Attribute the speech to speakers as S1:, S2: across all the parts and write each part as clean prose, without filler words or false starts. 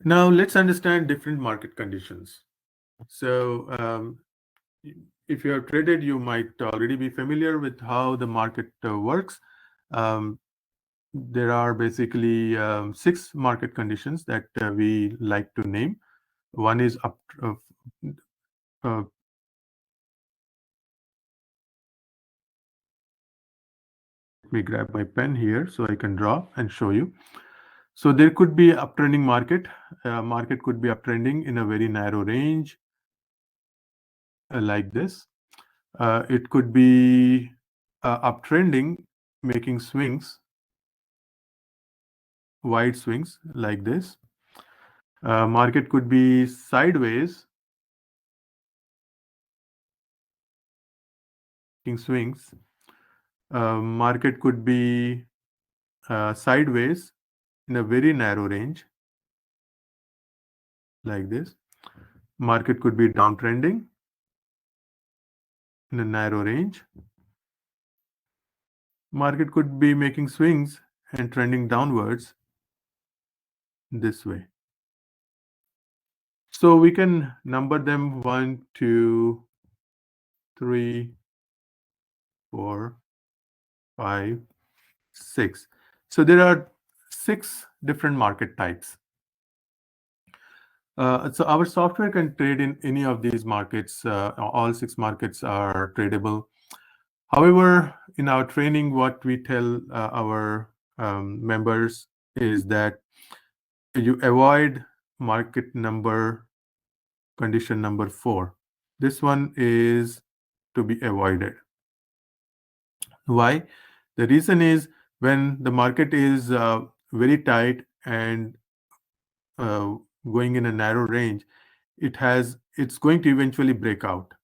S1: Now let's understand different market conditions. So if you have traded, you might already be familiar with how the market works. Um, there are basically 6 market conditions that we like to name. One is uh, let me grab my pen here so I can draw and show you. So there could be uptrending market. Market could be uptrending in a very narrow range like this. It could be uptrending, making swings, wide swings like this. Market could be sideways, making swings. Market could be sideways in a very narrow range like this. Market could be downtrending in a narrow range. Market could be making swings and trending downwards this way. So we can number them 1, 2, 3, 4, 5, 6. So there are 6 different market types. So our software can trade in any of these markets. All 6 markets are tradable. However, in our training, what we tell our members is that you avoid market number condition number 4. This one is to be avoided. Why? The reason is when the market is very tight and going in a narrow range, it's going to eventually break out.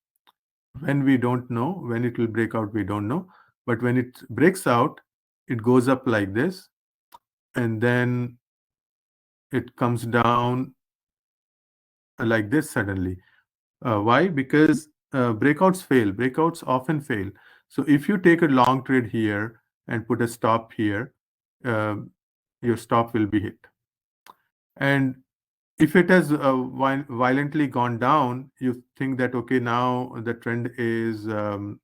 S1: When we don't know, when it will break out, we don't know. But when it breaks out, it goes up like this, and then it comes down like this suddenly. Why? Because breakouts often fail. So if you take a long trade here and put a stop here, your stop will be hit. And if it has violently gone down, you think that, okay, now the trend is known,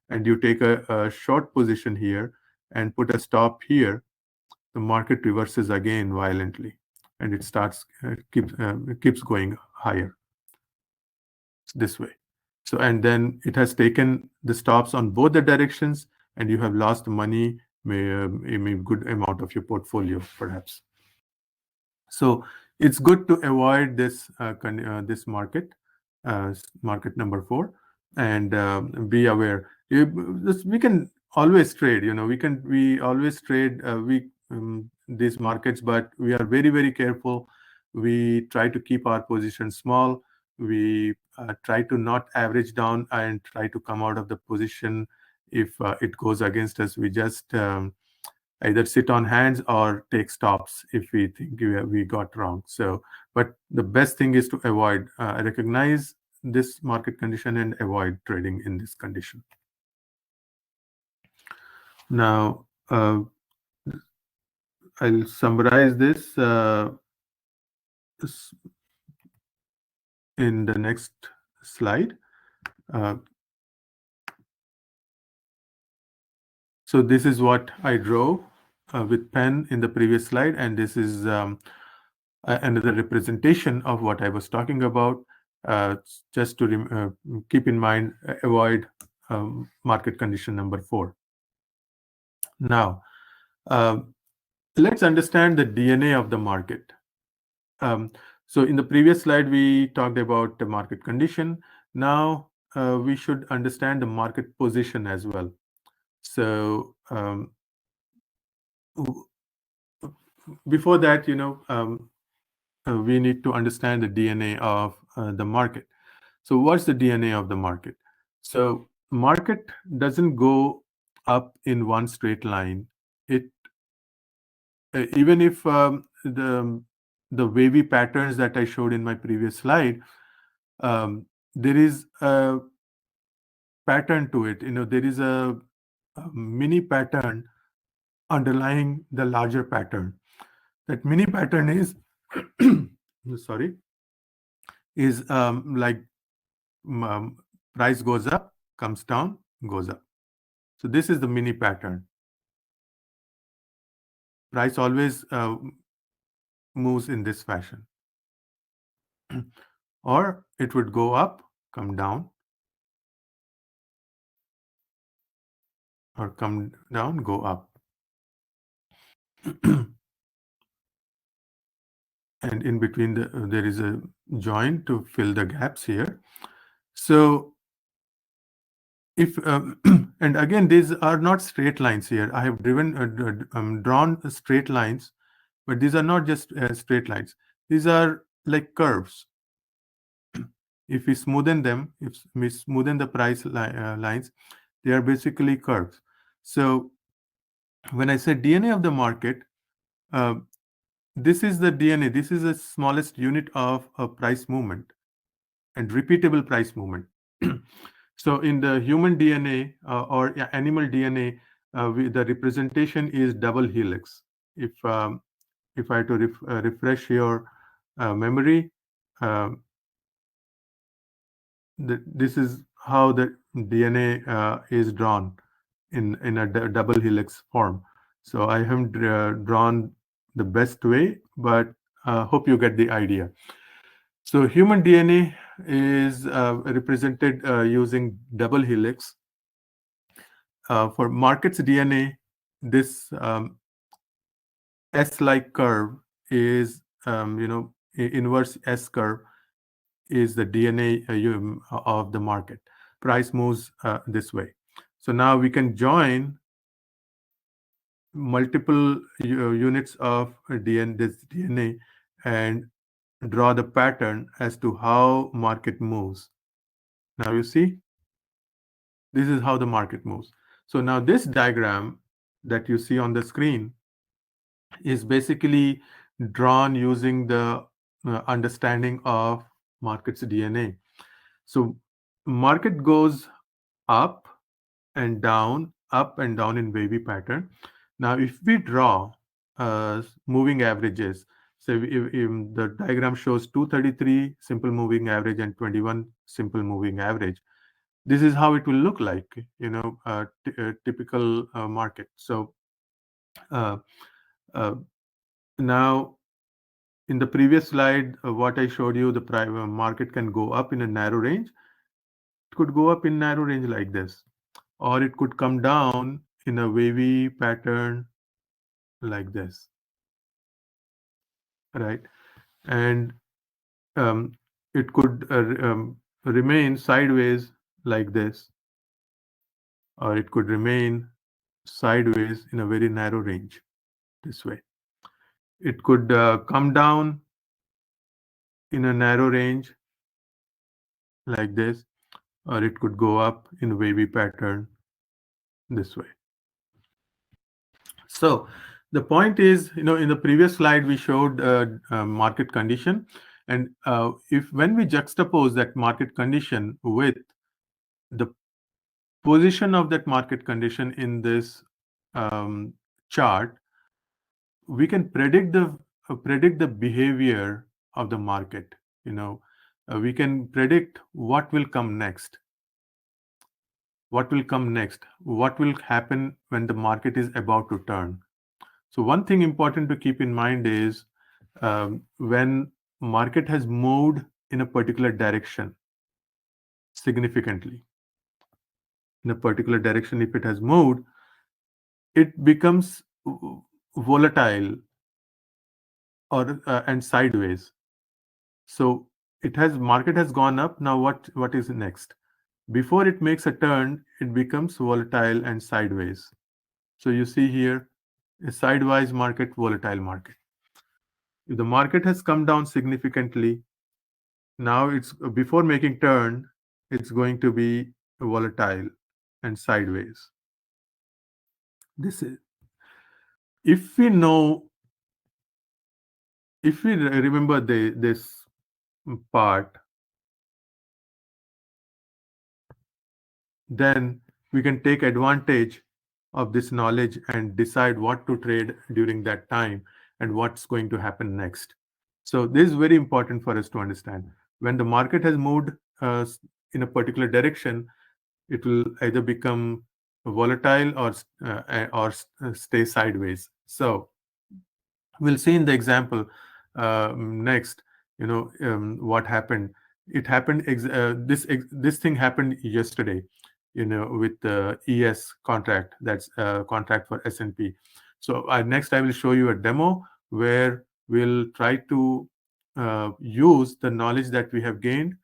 S1: and you take a short position here and put a stop here, the market reverses again violently, and it starts keeps going higher this way. So, and then it has taken the stops on both the directions, and you have lost money, a good amount of your portfolio, perhaps. So it's good to avoid this this market, market number 4, and be aware. We can always trade. We always trade these markets, but we are very careful. We try to keep our position small. We try to not average down and try to come out of the position if it goes against us. We just either sit on hands or take stops if we think we got wrong. So, but the best thing is to avoid, recognize this market condition and avoid trading in this condition. Now, I'll summarize this in the next slide. So this is what I drew with pen in the previous slide, and this is another representation of what I was talking about. Just to keep in mind, avoid market condition number 4. Now, let's understand the DNA of the market. So in the previous slide, we talked about the market condition. Now, we should understand the market position as well. So before that, we need to understand the DNA of the market. So what's the DNA of the market? So market doesn't go up in one straight line. It even if the wavy patterns that I showed in my previous slide, there is a pattern to it. There is a mini pattern underlying the larger pattern. That mini pattern is sorry, is like um, price goes up, comes down, goes up. So this is the mini pattern. Price always moves in this fashion. Or it would go up, come down, or come down, go up. And in between there is a joint to fill the gaps here. So if and again, these are not straight lines here. I have drawn straight lines, but these are not just straight lines. These are like curves. If we smoothen them, if we smoothen the lines, they are basically curves. So when I say DNA of the market, uh, this is the DNA. This is the smallest unit of a price movement and repeatable price movement. So in the human DNA or animal DNA, the representation is double helix. If I to refresh your memory, um, this is how the DNA is drawn in a double helix form. So I haven't drawn the best way, but hope you get the idea. So human DNA is represented using double helix. For markets DNA, this S-like curve is, inverse S curve is the DNA of the market. Price moves this way. So now we can join multiple units of this DNA and draw the pattern as to how market moves. Now you see, this is how the market moves. So now this diagram that you see on the screen is basically drawn using the understanding of market's DNA. So market goes up and down in wavy pattern. Now if we draw moving averages, so if the diagram shows 233 simple moving average and 21 simple moving average, this is how it will look like, typical market. So uh, uh, now in the previous slide, what I showed you, the private market can go up in a narrow range. It could go up in narrow range like this, or it could come down in a wavy pattern like this, right? And um, it could remain sideways like this, or it could remain sideways in a very narrow range this way. It could come down in a narrow range like this, or it could go up in a wavy pattern this way. So the point is, in the previous slide we showed market condition, and if when we juxtapose that market condition with the position of that market condition in this chart, we can predict the behavior of the market. We can predict what will come next. What will come next? What will happen when the market is about to turn? So one thing important to keep in mind is when market has moved in a particular direction significantly, in a particular direction, if it has moved, it becomes volatile or and sideways. So market has gone up. Now what is next? Before it makes a turn, it becomes volatile and sideways. So you see here a sideways market, volatile market. If the market has come down significantly, now it's before making turn, it's going to be volatile and sideways. This is, if we know, if we remember this part, then we can take advantage of this knowledge and decide what to trade during that time and what's going to happen next. So this is very important for us to understand. When the market has moved in a particular direction, it will either become volatile or stay sideways. So we'll see in the example next, what happened. It happened this thing happened yesterday, with the ES contract, that's contract for S&P. So next I will show you a demo where we'll try to use the knowledge that we have gained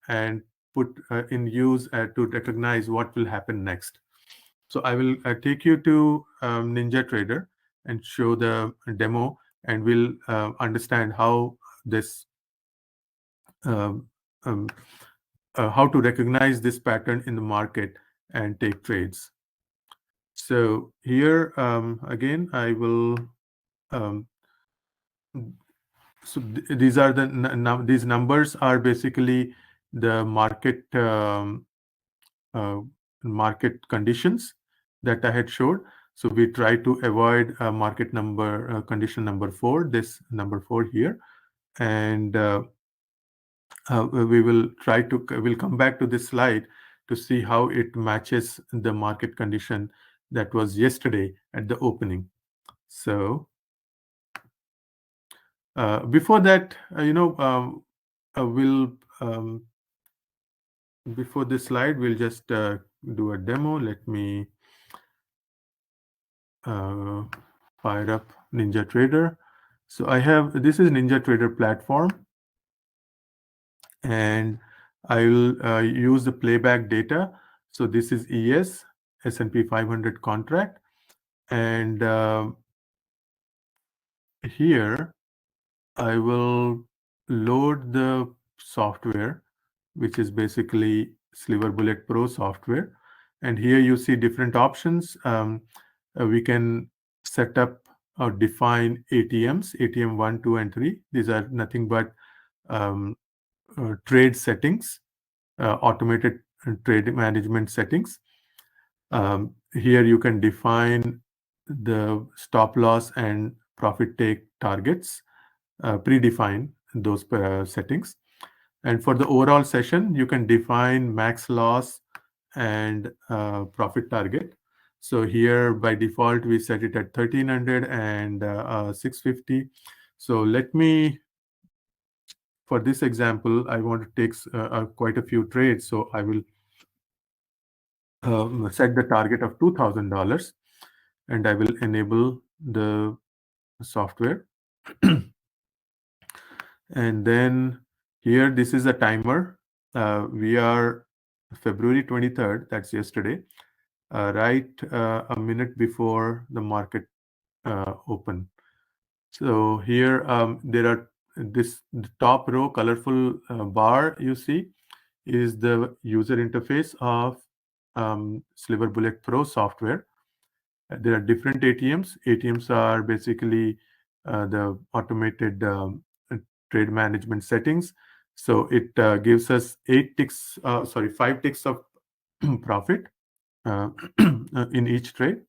S1: and put in use to recognize what will happen next. So I will take you to NinjaTrader and show the demo, and we'll understand how this um, um, how to recognize this pattern in the market and take trades. So here again, I will. Um, these are these numbers are basically the uh, market conditions that I had showed. So we try to avoid market number condition number 4, this number 4 here, and we'll come back to this slide to see how it matches the market condition that was yesterday at the opening. So before that, we'll before this slide, we'll just do a demo. Let me fire up NinjaTrader. So this is NinjaTrader platform, and I will use the playback data. So this is ES, S&P 500 contract, and here I will load the software, which is basically Sliver Bullet Pro software. And here you see different options. We can set up or define ATMs, ATM 1, 2, and 3. These are nothing but trade settings, automated trade management settings. Here you can define the stop loss and profit take targets, predefine those settings. And for the overall session, you can define max loss and profit target. So here by default, we set it at 1300 and 650. So let me, for this example, I want to take quite a few trades. So I will set the target of $2,000 and I will enable the software. And then here, this is a timer. We are February 23rd, that's yesterday, right a minute before the market open. So here there are the top row, colorful bar you see is the user interface of Sliver Bullet Pro software. There are different ATMs. ATMs are basically the automated trade management settings. So it gives us 5 ticks of profit in each trade.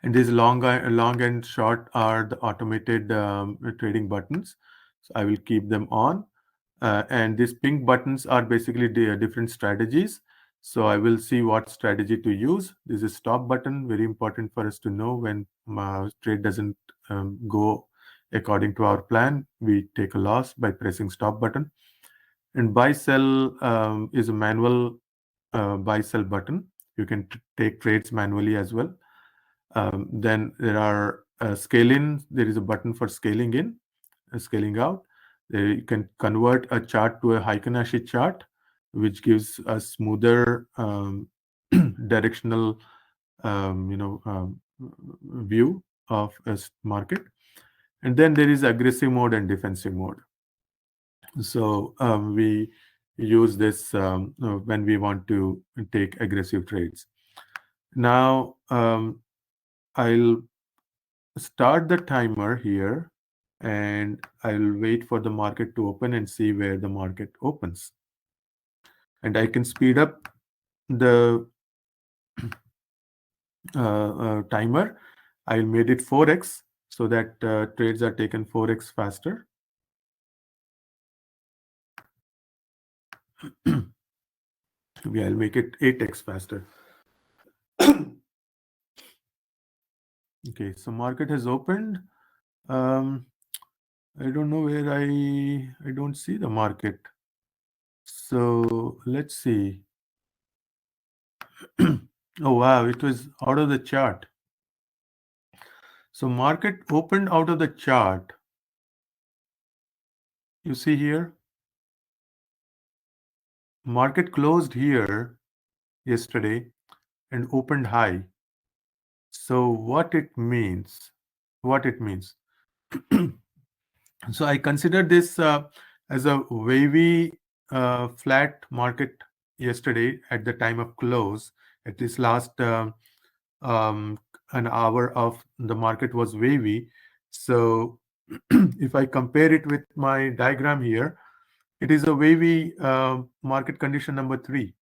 S1: And these long and short are the automated trading buttons. So I will keep them on. And these pink buttons are basically different strategies. So I will see what strategy to use. This is stop button, very important for us to know when trade doesn't go according to our plan. We take a loss by pressing stop button. And buy sell is a manual buy sell button. You can take trades manually as well. Then there are scale in. There is a button for scaling in, scaling out. You can convert a chart to a Heikin-Ashi chart, which gives a smoother directional view of a market. And then there is aggressive mode and defensive mode. So we use this when we want to take aggressive trades. Now I'll start the timer here, and I'll wait for the market to open and see where the market opens. And I can speed up the timer. I made it 4x. so that trades are taken 4x faster. Maybe I'll make it 8x faster. Okay, so market has opened. I don't know where I don't see the market. So let's see. Oh wow, it was out of the chart. So market opened out of the chart. You see here, market closed here yesterday and opened high. So what it means, so I consider this as a wavy flat market yesterday at the time of close. At this last um, an hour of the market was wavy. So if I compare it with my diagram here, it is a wavy market condition number 3.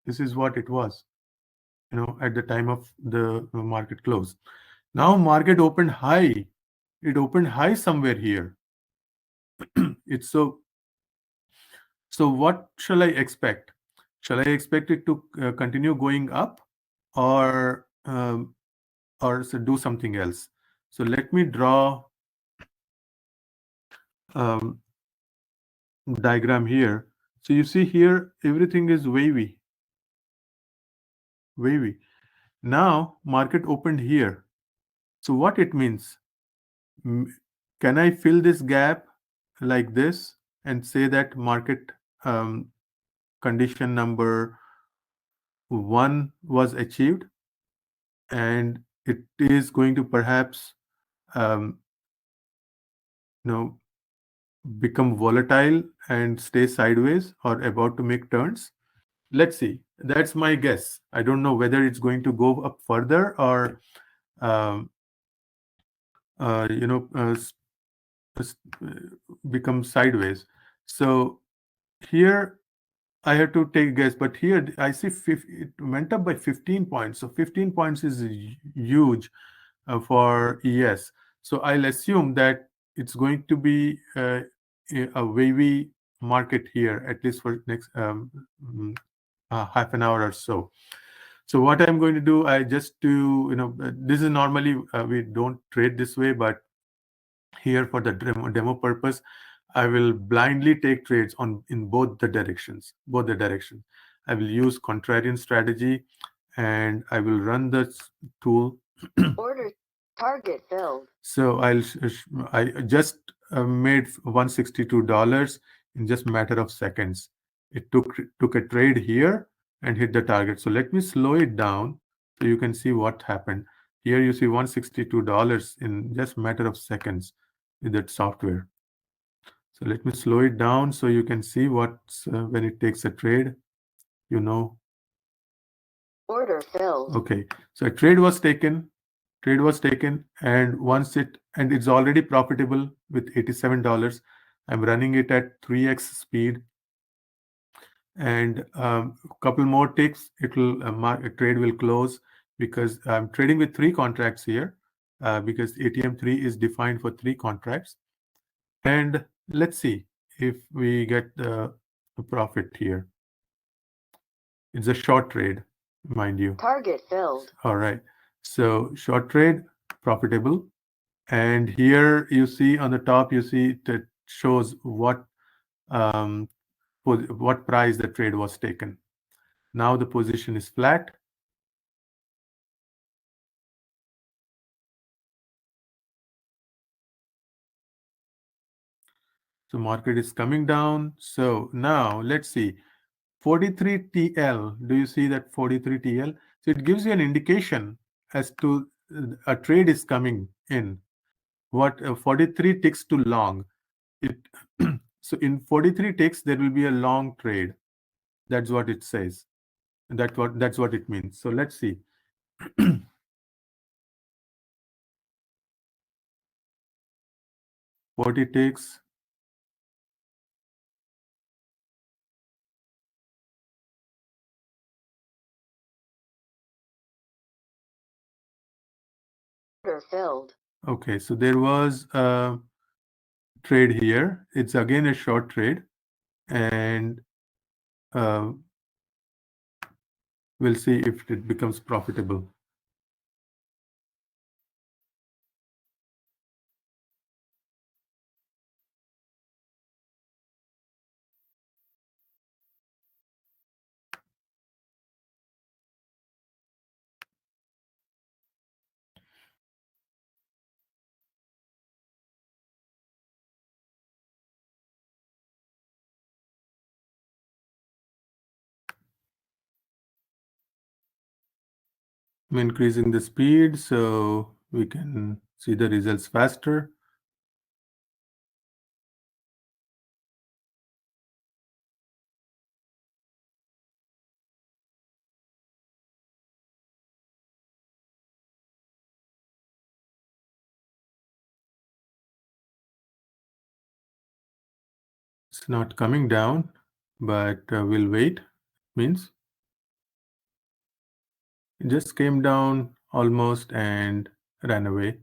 S1: This is what it was, at the time of the market close. Now market opened high. It opened high somewhere here. It's so what shall I expect? Shall I expect it to continue going up, or do something else? So let me draw diagram here. So you see here, everything is wavy. Now market opened here. So what it means? Can I fill this gap like this and say that market condition number 1 was achieved, and it is going to perhaps um, become volatile and stay sideways or about to make turns? Let's see. That's my guess. I don't know whether it's going to go up further or um, become sideways. So here I have to take a guess, but here I see it went up by 15 points. So 15 points is huge for ES. So I'll assume that it's going to be a wavy market here, at least for next half an hour or so. So what I'm going to do, I just do, this is normally we don't trade this way, but here for the demo purpose, I will blindly take trades in both the directions. I will use contrarian strategy, and I will run the tool.
S2: Order target filled.
S1: So I just made $162 in just matter of seconds. It took a trade here and hit the target. So let me slow it down so you can see what happened. Here you see $162 in just matter of seconds with that software. So let me slow it down so you can see what's when it takes a trade,
S2: Order filled.
S1: Okay, so a trade was taken, and it's already profitable with $87. I'm running it at 3x speed, and a couple more ticks, trade will close, because I'm trading with 3 contracts here, because ATM 3 is defined for 3 contracts. And let's see if we get the profit here. It's a short trade, mind you.
S2: Target filled.
S1: All right. So short trade, profitable. And here you see on the top, you see that shows what price the trade was taken. Now the position is flat. So market is coming down. So now let's see. 43 TL. Do you see that 43 TL? So it gives you an indication as to a trade is coming in. What 43 ticks to long. So in 43 ticks there will be a long trade. That's what it says. That's what it means. So let's see. 40 ticks.
S2: Order filled.
S1: Okay, so there was a trade here. It's again a short trade, and uh, we'll see if it becomes profitable. I'm increasing the speed so we can see the results faster. It's not coming down, but we'll wait. Means it just came down almost and ran away.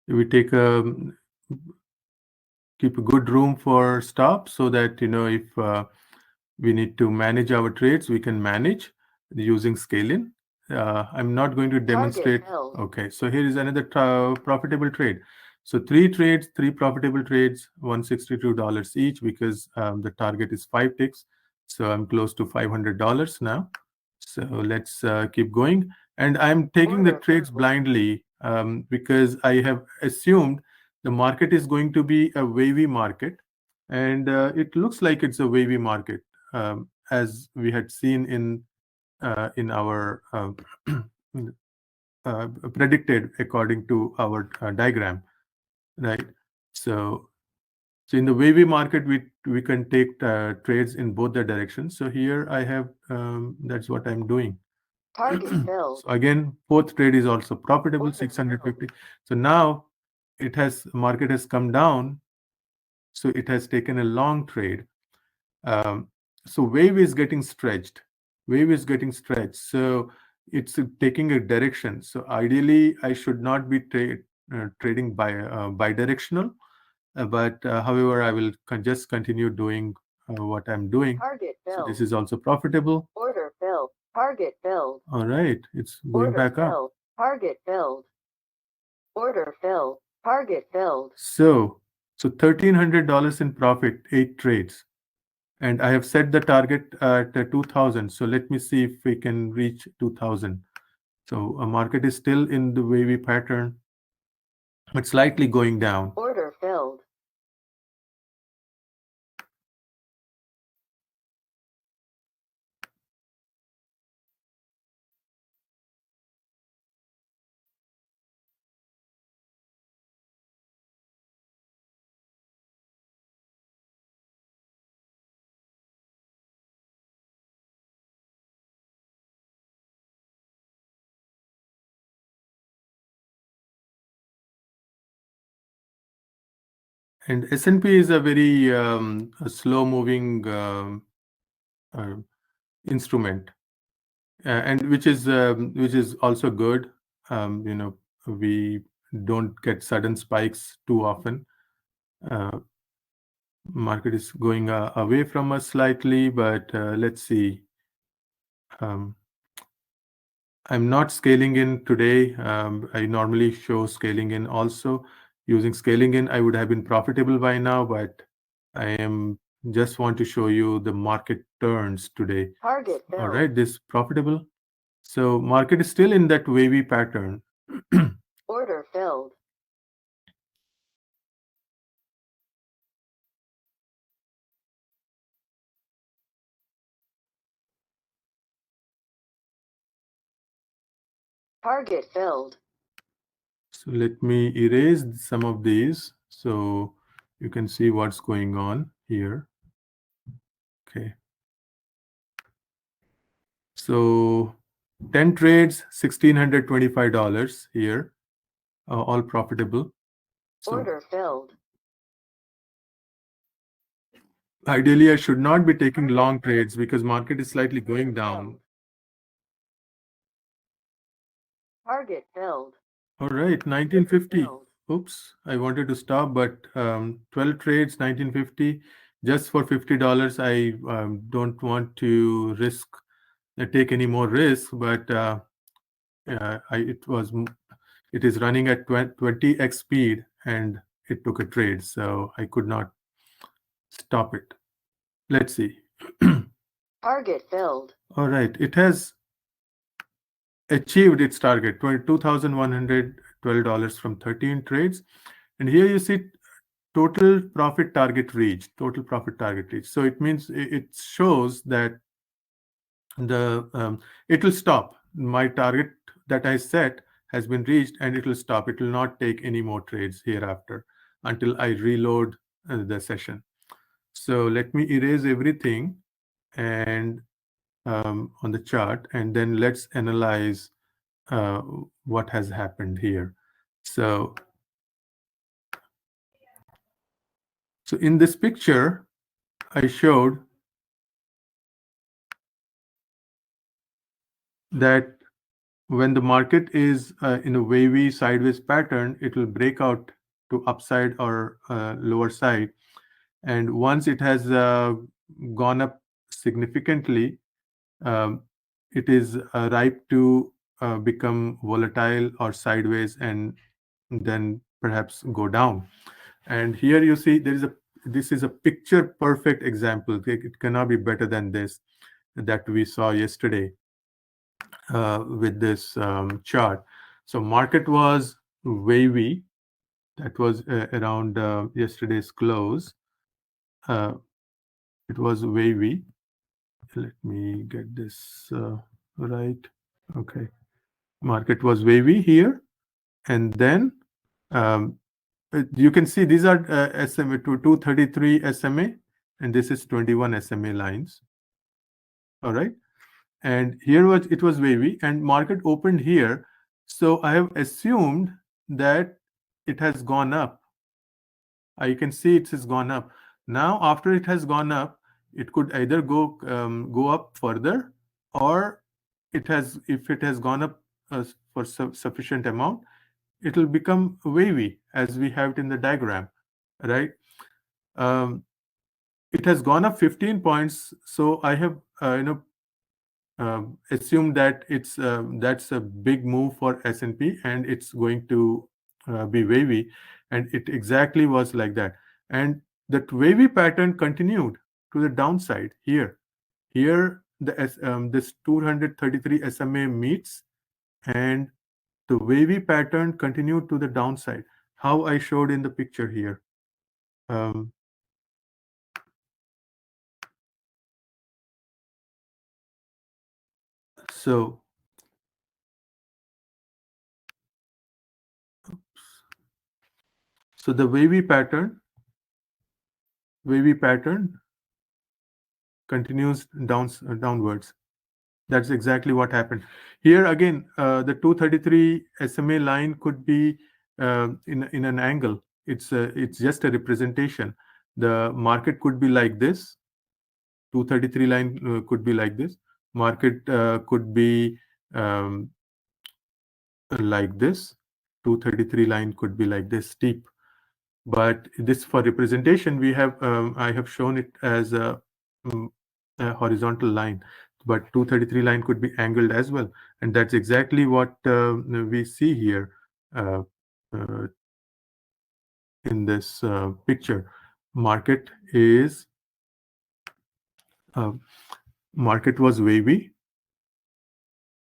S1: We take a keep a good room for stop so that if we need to manage our trades, we can manage using scaling. I'm not going to demonstrate.
S2: filled.
S1: Okay, so here is another profitable trade. So three trades, three profitable trades, $162 each because the target is 5 ticks. So I'm close to $500 now. So let's keep going. And I'm taking the
S2: Order
S1: trades
S2: filled.
S1: blindly because I have assumed the market is going to be a wavy market. And it looks like it's a wavy market, as we had seen in our predicted according to our diagram, right? So, so in the wavy market, we can take trades in both the directions. So here I have that's what I'm doing.
S2: Target filled.
S1: So again, fourth trade is also profitable,
S2: Order
S1: 650. So now market has come down. So it has taken a long trade. Um, so wave is getting stretched. Wave is getting stretched. So it's taking a direction. So ideally, I should not be trading bidirectional. But however, I will just continue doing what I'm doing.
S2: Target
S1: So this
S2: filled.
S1: is also profitable.
S2: Order filled. Target filled.
S1: All right, it's going
S2: Order
S1: back up.
S2: filled. Target filled. Order filled. Target filled.
S1: So $1,300 in profit, 8 trades. And I have set the target at 2000. So let me see if we can reach 2000. So a market is still in the wavy pattern, but slightly going down.
S2: Order filled.
S1: And S&P is a very slow-moving uh, instrument, and which is also good. We don't get sudden spikes too often. Uh, Market is going away from us slightly, but let's see. I'm not scaling in today. I normally show scaling in also. Using scaling in, I would have been profitable by now, but I am just want to show you the market turns today.
S2: Target
S1: All
S2: filled.
S1: right, this profitable. So market is still in that wavy pattern.
S2: Order filled. Target filled.
S1: So let me erase some of these so you can see what's going on here. Okay. So 10 trades, $1,625 here, all profitable. So
S2: Order filled.
S1: Ideally, I should not be taking long trades because market is slightly going down.
S2: Target filled.
S1: All right, 1950. Oops, I wanted to stop, but 12 trades, 1950, just for $50. I don't want to take any more risk, but it is running at 20x speed, and it took a trade, so I could not stop it. Let's see.
S2: Target filled.
S1: All right, it has achieved its target, $22,112 from 13 trades. And here you see total profit target reached, total profit target reached. So it means it shows that it will stop. My target that I set has been reached, and it will stop. It will not take any more trades hereafter until I reload the session. So let me erase everything and on the chart, and then let's analyze uh, what has happened here. So in this picture, I showed that when the market is in a wavy sideways pattern, it will break out to upside or lower side. And once it has gone up significantly, um, it is ripe to become volatile or sideways and then perhaps go down. And here you see this is a picture perfect example. It cannot be better than this that we saw yesterday with this chart. So market was wavy. That was around yesterday's close. It was wavy. Let me get this right. Okay. Market was wavy here. And then um, you can see these are SMA 233 SMA, and this is 21 SMA lines. All right. And here it was wavy, and market opened here. So I have assumed that it has gone up. You can see it has gone up. Now, after it has gone up, it could either go up further, or if it has gone up for sufficient amount, it will become wavy as we have it in the diagram, right? Um, it has gone up 15 points, so I have assume that that's a big move for S&P, and it's going to be wavy, and it exactly was like that. And that wavy pattern continued to the downside here. Here, this 233 SMA meets, and the wavy pattern continued to the downside. How I showed in the picture here. Um, so the wavy pattern continues downwards. That's exactly what happened. Here again, the 233 SMA line could be in an angle. It's just a representation. The market could be like this. 233 line could be like this. Market could be like this. 233 line could be like this, steep. But this, for representation, I have shown it as mm, a horizontal line, but 233 line could be angled as well, and that's exactly what we see here uh, uh, in this picture. Market is uh, market was wavy,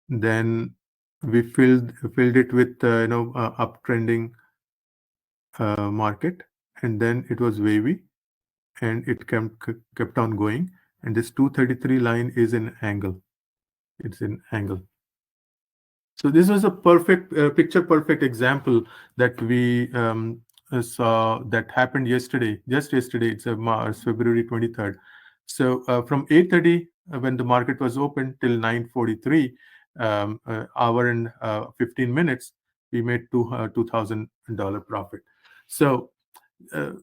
S1: then we filled it with uptrending market, and then it was wavy, and it kept on going, and this 233 line is in angle. It's in angle. So this was a perfect picture perfect example that we saw that happened yesterday, just yesterday. It's February 23rd. So from 8:30 when the market was open till 9:43, hour and 15 minutes, we made $2,000 profit. So uh,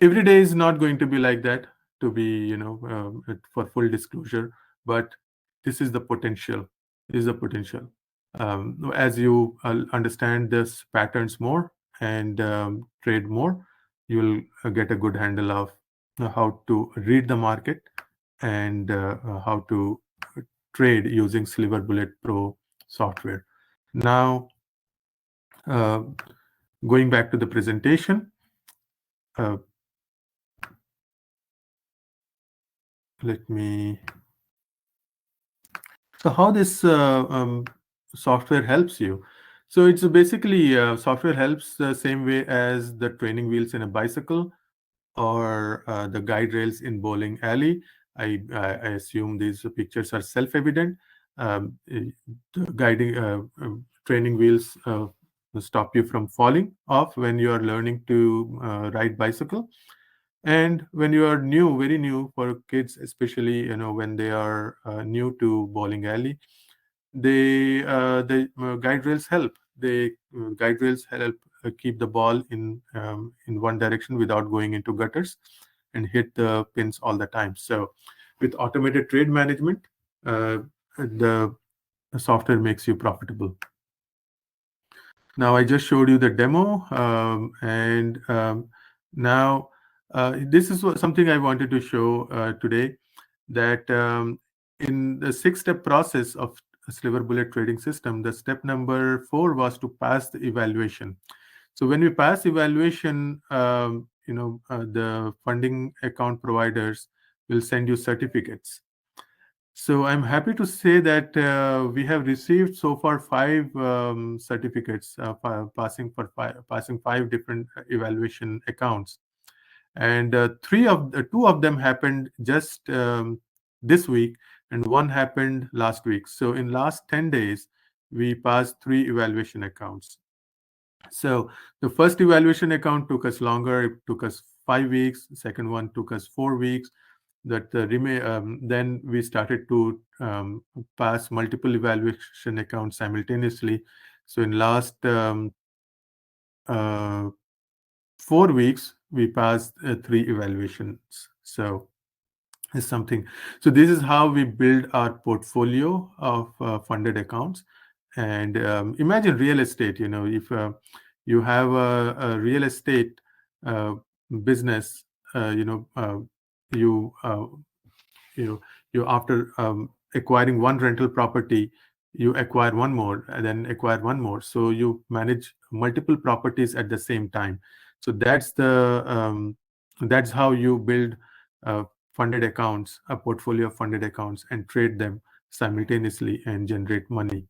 S1: every day is not going to be like that. to be, for full disclosure, but this is the potential. This is the potential. As you understand this patterns more and trade more, you'll get a good handle of how to read the market and how to trade using Silver Bullet Pro software. Now, uh, going back to the presentation, uh, let me. So how this software helps you? So it's basically software helps the same way as the training wheels in a bicycle or the guide rails in bowling alley. I assume these pictures are self-evident. The guiding training wheels stop you from falling off when you are learning to ride bicycle. And when you are new, very new for kids, especially when they are new to bowling alley, the guide rails help. They guide rails help keep the ball in one direction without going into gutters and hit the pins all the time. So with automated trade management, the software makes you profitable. Now I just showed you the demo, and now this is something I wanted to show today, that in the 6-step process of a Silver Bullet trading system, the step number 4 was to pass the evaluation. So when we pass evaluation, the funding account providers will send you certificates. So I'm happy to say that we have received so far 5 certificates, passing 5 different evaluation accounts, and 2 of them happened just this week, and 1 happened last week. So in last 10 days, we passed 3 evaluation accounts. So the first evaluation account took us longer; it took us 5 weeks. The second one took us 4 weeks. Then we started to pass multiple evaluation accounts simultaneously. So in last uh, 4 weeks, we passed 3 evaluations. So is something. So this is how we build our portfolio of funded accounts. And imagine real estate. If you have a real estate uh, business, you you know you after acquiring one rental property, you acquire one more and then acquire one more, so you manage multiple properties at the same time. So that's how you build uh, a portfolio of funded accounts, and trade them simultaneously and generate money.